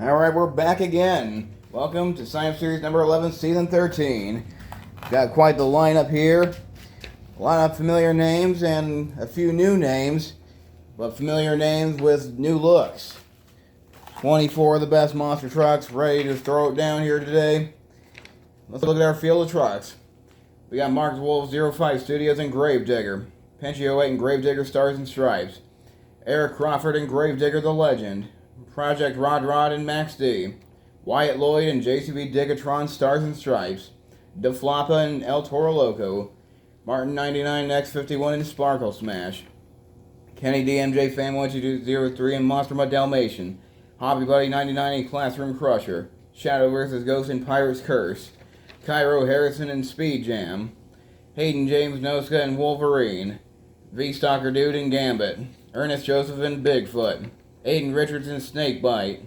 Alright, we're back again. Welcome to Science Series number 11, Season 13. Got quite the lineup here. A lot of familiar names and a few new names, but familiar names with new looks. 24 of the best monster trucks ready to throw it down here today. Let's look at our field of trucks. We got Mark Wolf 05 Studios and Gravedigger. Pinchy 08 and Gravedigger Stars and Stripes. Eric Crawford and Gravedigger the Legend. Project Rod and Max D. Wyatt Lloyd and JCB Digatron Stars and Stripes. DeFloppa and El Toro Loco. Martin 99 and X51 and Sparkle Smash. Kenny DMJ Fan 1203 and Monster Mud Dalmatian. Hobby Buddy 99 and Classroom Crusher. Shadow vs. Ghost and Pirate's Curse. Cairo Harrison and Speed Jam. Hayden James Noska and Wolverine. V Stalker Dude and Gambit. Ernest Joseph and Bigfoot. Aiden Richardson Snakebite.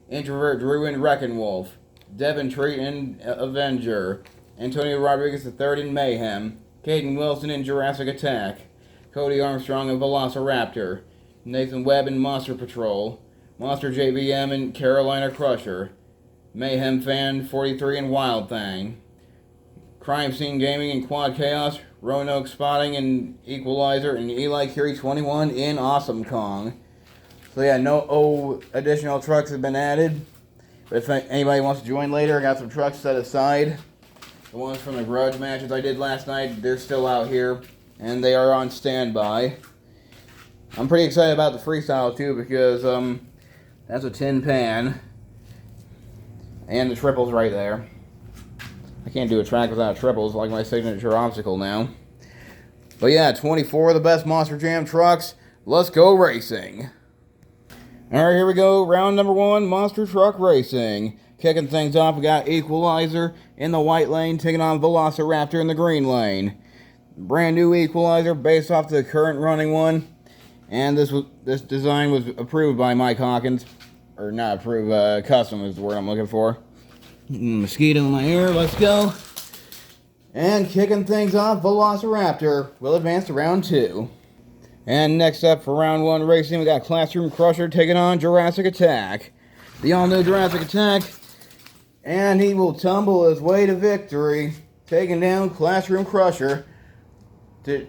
Introvert Drew and Wrecking Wolf. Devin Treat and Avenger. Antonio Rodriguez III and Mayhem. Caden Wilson and Jurassic Attack. Cody Armstrong and Velociraptor. Nathan Webb and Monster Patrol. Monster JVM and Carolina Crusher. Mayhem Fan 43 and Wild Thing. Crime Scene Gaming and Quad Chaos. Roanoke Spotting and Equalizer and Eli Curie 21 in Awesome Kong. So yeah, no additional trucks have been added. But if anybody wants to join later, I got some trucks set aside. The ones from the grudge matches I did last night, they're still out here. And they are on standby. I'm pretty excited about the freestyle too because that's a tin pan. And the triples right there. I can't do a track without triples, like my signature obstacle now. But yeah, 24 of the best Monster Jam trucks. Let's go racing. Alright, here we go. Round number 1, Monster Truck Racing. Kicking things off, we got Equalizer in the white lane, taking on Velociraptor in the green lane. Brand new Equalizer based off the current running one. And this design was approved by Mike Hawkins. Or not approved, custom is the word I'm looking for. Mosquito in my ear, let's go. And kicking things off, Velociraptor will advance to round 2. And next up for round 1 racing, we got Classroom Crusher taking on Jurassic Attack. The all-new Jurassic Attack. And he will tumble his way to victory, taking down Classroom Crusher to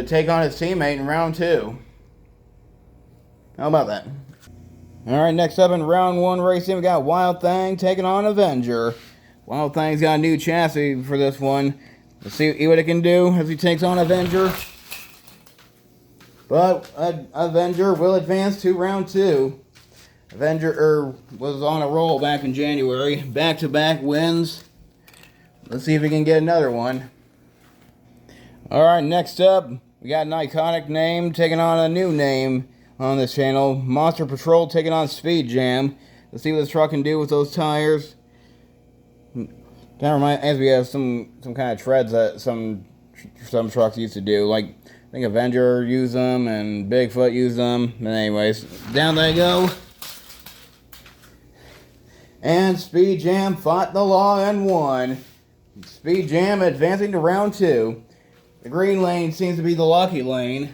take on his teammate in round 2. How about that? Alright, next up in round 1 racing, we got Wild Thing taking on Avenger. Wild Thing's got a new chassis for this one. Let's see what it can do as he takes on Avenger. But Avenger will advance to round 2. Avenger was on a roll back in January. Back-to-back wins. Let's see if we can get another one. Alright, next up, we got an iconic name taking on a new name on this channel. Monster Patrol taking on Speed Jam. Let's see what this truck can do with those tires. Kind of reminds me of some kind of treads that some trucks used to do. Like, I think Avenger used them and Bigfoot used them. But anyways, down they go. And Speed Jam fought the law and won. Speed Jam advancing to round 2. The green lane seems to be the lucky lane.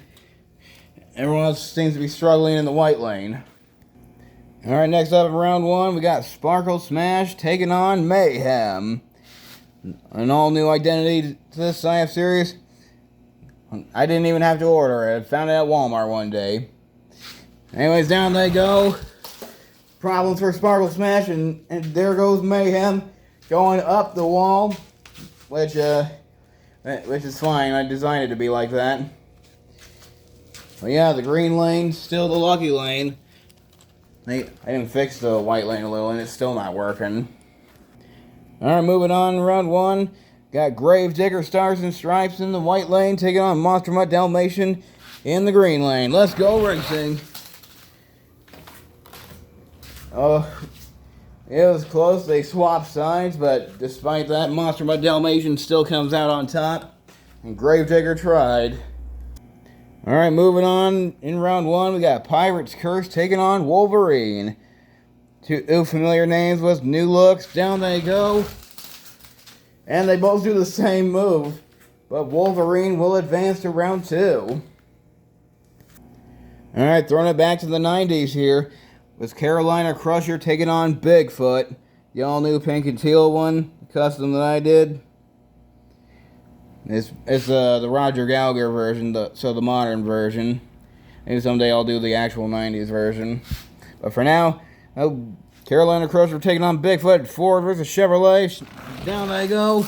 Everyone else seems to be struggling in the white lane. Alright, next up in round 1, we got Sparkle Smash taking on Mayhem. An all-new identity to this Science Series. I didn't even have to order it. I found it at Walmart one day. Anyways, down they go. Problems for Sparkle Smash, and there goes Mayhem going up the wall, which is fine. I designed it to be like that. But yeah, the green lane, still the lucky lane. I didn't fix the white lane a little, and it's still not working. Alright, moving on, round 1. Got Gravedigger Stars and Stripes in the white lane, taking on Monster Mud Dalmatian in the green lane. Let's go racing. Oh, it was close. They swapped sides, but despite that, Monster Mud Dalmatian still comes out on top. And Gravedigger tried. Alright, moving on in round 1, we got Pirate's Curse taking on Wolverine. Two familiar names with new looks. Down they go. And they both do the same move. But Wolverine will advance to round 2. Alright, throwing it back to the 90s here. was Carolina Crusher taking on Bigfoot. The all new pink and teal one, custom that I did. It's the Roger Gallagher version, so the modern version. Maybe someday I'll do the actual 90s version. But for now, Carolina Crusher taking on Bigfoot. Ford versus Chevrolet. Down they go.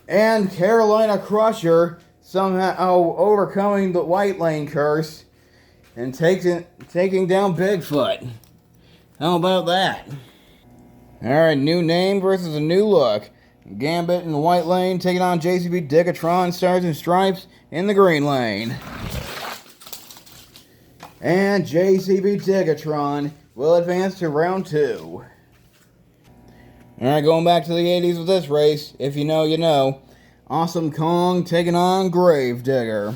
And Carolina Crusher somehow overcoming the white lane curse and taking down Bigfoot. How about that? Alright, new name versus a new look. Gambit in the white lane taking on JCB Decatron Stars and Stripes in the green lane. And JCB Decatron will advance to round 2. Alright, going back to the 80s with this race. If you know, you know. Awesome Kong taking on Gravedigger.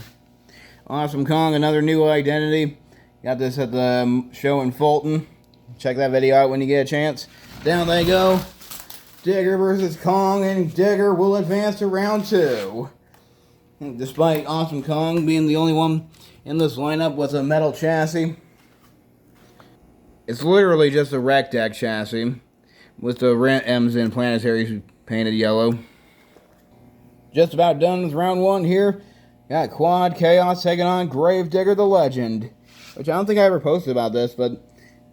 Awesome Kong, another new identity. Got this at the show in Fulton. Check that video out when you get a chance. Down they go. Digger versus Kong, and Digger will advance to round 2. Despite Awesome Kong being the only one in this lineup with a metal chassis. It's literally just a rec deck chassis with the M's and planetaries painted yellow. Just about done with round 1 here. Got Quad Chaos taking on Gravedigger the Legend. Which I don't think I ever posted about this, but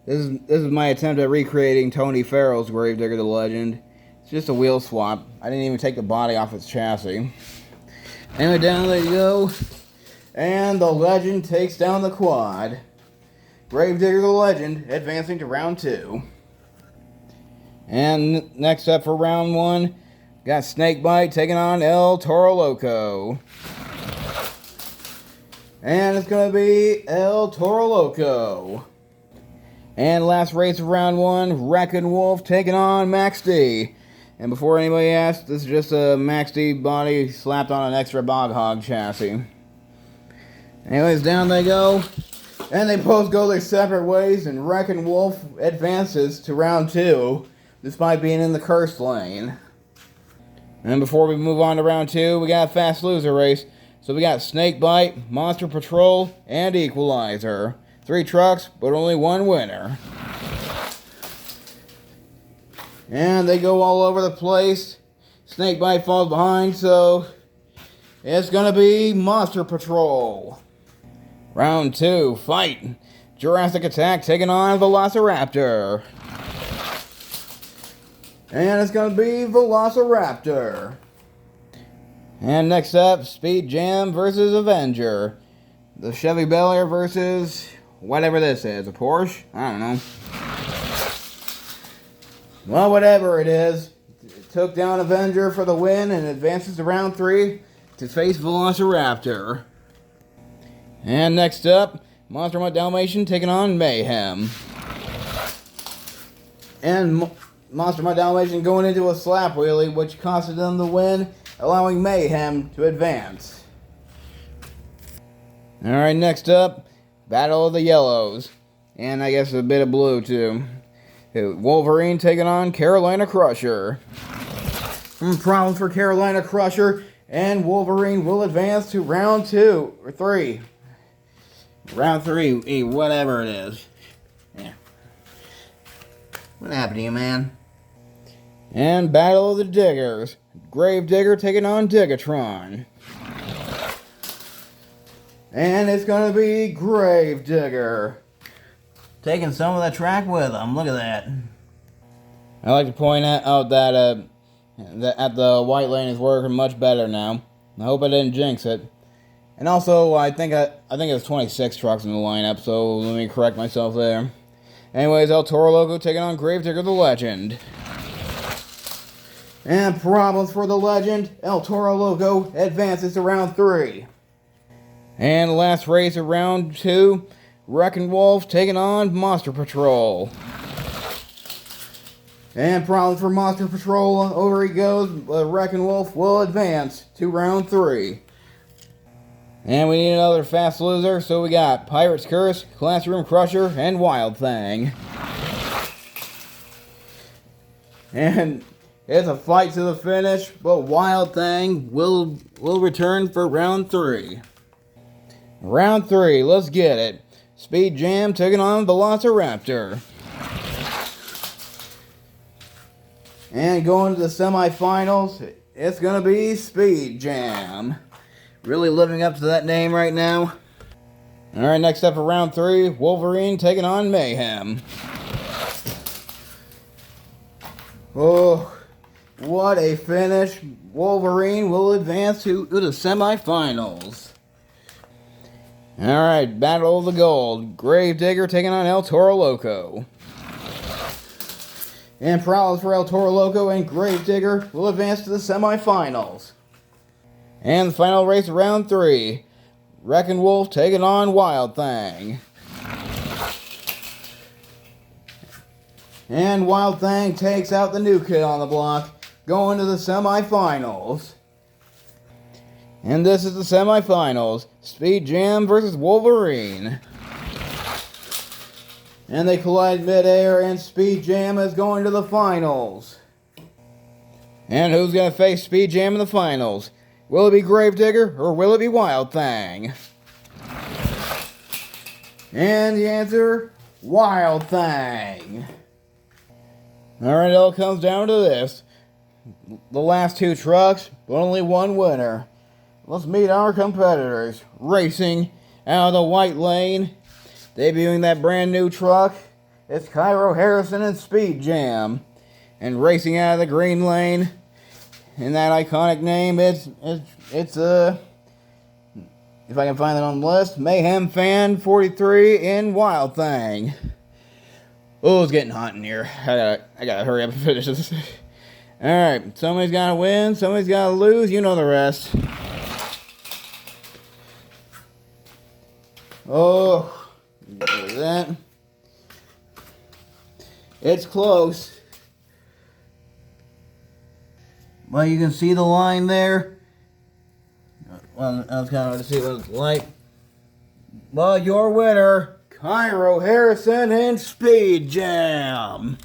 this is my attempt at recreating Tony Farrell's Gravedigger the Legend. It's just a wheel swap. I didn't even take the body off its chassis. Anyway, down they go. And the Legend takes down the Quad. Gravedigger the Legend advancing to round 2. And next up for round 1, got Snakebite taking on El Toro Loco. And it's going to be El Toro Loco. And last race of round 1, Wreckin' Wolf taking on Max D. And before anybody asks, this is just a Max D body slapped on an extra Bog Hog chassis. Anyways, down they go. And they both go their separate ways, and Wreckin' Wolf advances to round 2, despite being in the cursed lane. And before we move on to round 2, we got a fast loser race. So we got Snakebite, Monster Patrol, and Equalizer. 3 trucks, but only 1 winner. And they go all over the place. Snakebite falls behind, so it's gonna be Monster Patrol. Round 2, fight. Jurassic Attack taking on Velociraptor. And it's gonna be Velociraptor. And next up, Speed Jam versus Avenger. The Chevy Bel Air versus whatever this is. A Porsche? I don't know. Well, whatever it is, it took down Avenger for the win and advances to round 3 to face Velociraptor. And next up, Monster Mutt Dalmatian taking on Mayhem. And Monster Mutt Dalmatian going into a slap wheelie, which costed them the win, allowing Mayhem to advance. Alright, next up, Battle of the Yellows. And I guess a bit of blue, too. Wolverine taking on Carolina Crusher. Problems for Carolina Crusher, and Wolverine will advance to round 2, or 3. Round 3, whatever it is. Yeah. What happened to you, man? And Battle of the Diggers. Gravedigger taking on Diggatron. And it's going to be Gravedigger taking some of the track with him. Look at that. I like to point out that at the white lane is working much better now. I hope I didn't jinx it. And also, I think it's 26 trucks in the lineup, so let me correct myself there. Anyways, El Toro Loco taking on Gravedigger the Legend. And problems for the Legend. El Toro Loco advances to round 3. And the last race of round 2, Wreckin' Wolf taking on Monster Patrol. And problems for Monster Patrol. Over he goes. Wreckin' Wolf will advance to round 3. And we need another fast loser, so we got Pirate's Curse, Classroom Crusher, and Wild Thing. And it's a fight to the finish, but Wild Thing will return for round 3. Round 3, let's get it. Speed Jam taking on Velociraptor. And going to the semifinals, it's going to be Speed Jam. Really living up to that name right now. Alright, next up for round 3, Wolverine taking on Mayhem. Oh, what a finish. Wolverine will advance to the semifinals. Alright, Battle of the Gold. Gravedigger taking on El Toro Loco. And Prowess for El Toro Loco and Gravedigger will advance to the semifinals. And the final race of round 3. Wrecking Wolf taking on Wild Thing. And Wild Thing takes out the new kid on the block, going to the semifinals. And this is the semifinals. Speed Jam versus Wolverine. And they collide midair, and Speed Jam is going to the finals. And who's going to face Speed Jam in the finals? Will it be Gravedigger or will it be Wild Thing? And the answer, Wild Thing. Alright, it all comes down to this. The last 2 trucks, but only one winner. Let's meet our competitors. Racing out of the white lane, debuting that brand new truck, it's Cairo Harrison and Speed Jam. And racing out of the green lane, in that iconic name, it's if I can find it on the list, Mayhem Fan 43 in Wild Thing. Oh, it's getting hot in here. I gotta hurry up and finish this. Alright, somebody's gotta win, somebody's gotta lose, you know the rest. Oh, look at that. It's close. Well, you can see the line there. Well, I was kind of to see what it's like. Well, your winner, Cairo Harrison and Speed Jam.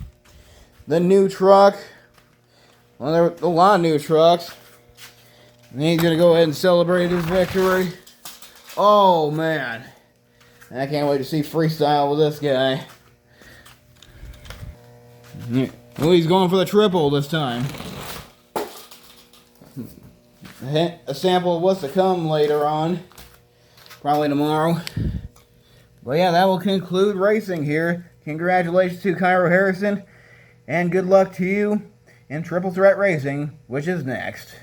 The new truck. Well, there were a lot of new trucks. And he's going to go ahead and celebrate his victory. Oh, man. I can't wait to see freestyle with this guy. Well, he's going for the triple this time. A sample of what's to come later on. Probably tomorrow. But yeah, that will conclude racing here. Congratulations to Cairo Harrison. And good luck to you in Triple Threat Racing, which is next.